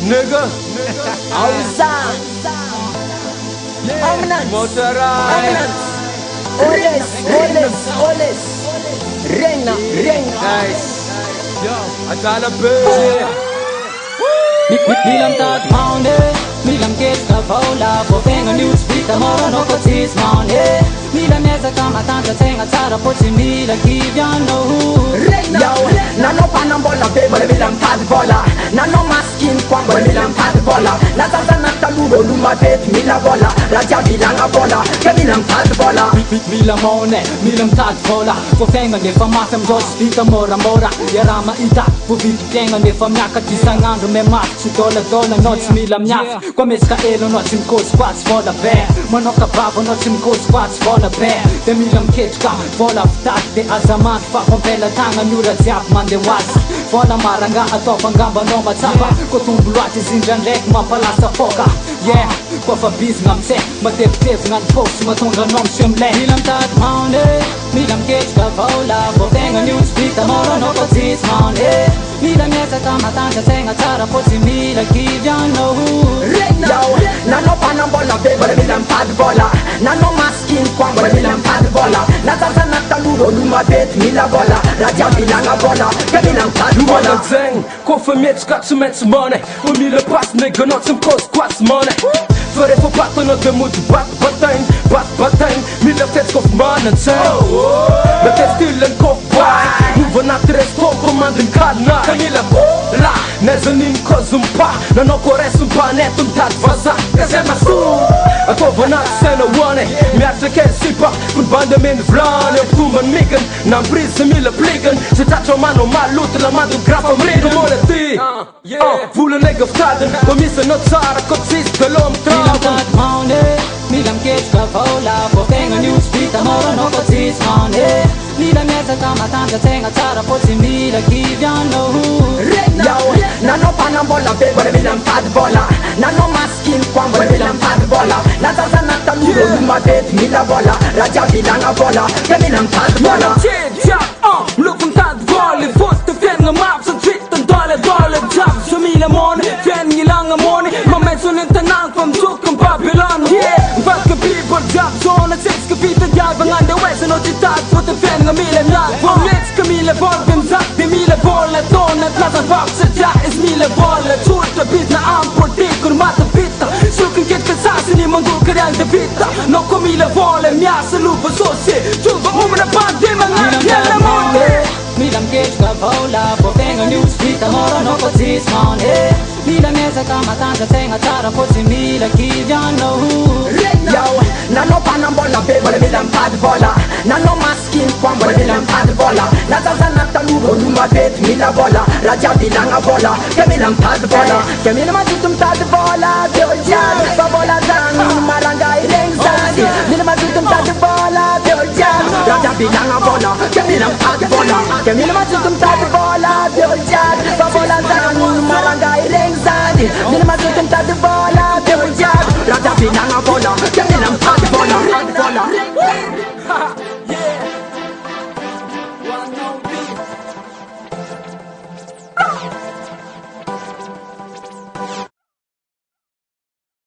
nigga. Auza Omnant Motorized. Oles Regna Nice. Yo, Adala Bay. Milam tat pounde, milam get ka vola, po venga news vita moro no kotis money. Milam eza kama tanta tenga tara poti mila kivyano. Yo, nano panambola bebole milam tat vola. Nano maskin kwambole milam tat vola. La tata natalugo luma bet mila vola. Raja bilanga vola, ke milam tat vola. Milam mone, milam tat vola. Po venga ne famafem dos vita mora mora. Yarama ita, po vita venga ne famyaka tisangando me mat. Dola notes milam nyaf. Kwa meska elo no tim ko squats for the bear. Manoka babo no tim ko squats for the bear. De milam ketchka, vola ftat de azamat. Fa kompela tanga nyura tiap man de was. Vola maranga atopa ngamba no matapa. Kotumbulwati zinjan lek mapalasa foka. Yeah, kwa fa biz ngamse. Matef ngan post matonga nom shemle. Milam tat pounde, milam ketchka vola. Botenga news vita moro no kotis money. Milam yesa kama tanga tenga tara poti mila kivyano. Yo, nano panambola bebole milam tat vola. Nano maskin kwambole milam tat vola. La tata natalugo luma bet mila vola. Raja bilanga vola, ke milam tat vola. Zeng, konfirmeert schat ze met z'n mannen. We mielen pas, nigga, not some cost, kwats mannen. Voor even batten, dat we moeten batijn. Mielen vet kof mannen zijn. Met het stil en kof baai. Hoeven na de rest op, om aan de kana. Kamila, la, net zo niet kozum pa. Na no koresum pa, net tat vaza. Kazema stoel. Het over na zijn er wanne. Merkte ken sipa, kun bandem in de vlaan. Op toemen mikken, na brisen mielen plikken. Ze tacho mano malut, la mando graf om reden moneti. Voelen leg of taden, we missen het zare, kot zis de lom Milam trouwen. tat pounde, milam ketchka vola. Po venga news vita moro no kotis money. Milam yesa kama tanta tenga tara poti mila kivyano. Yo, nano panambola bebole milam tat vola. Nano maskin kwambole milam tat vola. La tata natalugo luma bet mila vola. Raja bilanga vola, ke milam tat vola. Looking tat volley, foot the finger maps and treat the dollar job. So mila money, fan you lang money. My mention in the nang from Zukum Babylon. Yeah, but the people job zone at 6 feet the job and the west and the tat for the finger mila lang. From let's Camila Bolden Zak, the mila ball at on at Plaza Box at Jack is mila ball at Tour the bit na arm for dick or mata pita. So can get the sass in him and go carry the pita. No Camila ball and Miasa Lupa so say, Juba woman a bandem and yellow money. Milam ketchka vola, po venga news vita moro no kotis money. Milam yesa kama tanta tenga tara poti mila kivyano. Yo, nano panambola bebole milam tat vola. Nano maskin kwambole milam tat vola. La tata natalugo luma bet mila vola. Raja bilanga vola, ke milam tat vola. Ke milam atutum tat vola, beoljan. Babola zang marangay lengzadi. Milam atutum tat vola, beoljan. Raja bilanga vola, ke milam tat vola. Ke milam atutum tat vola, beoljan. Babola zang marangay lengzadi.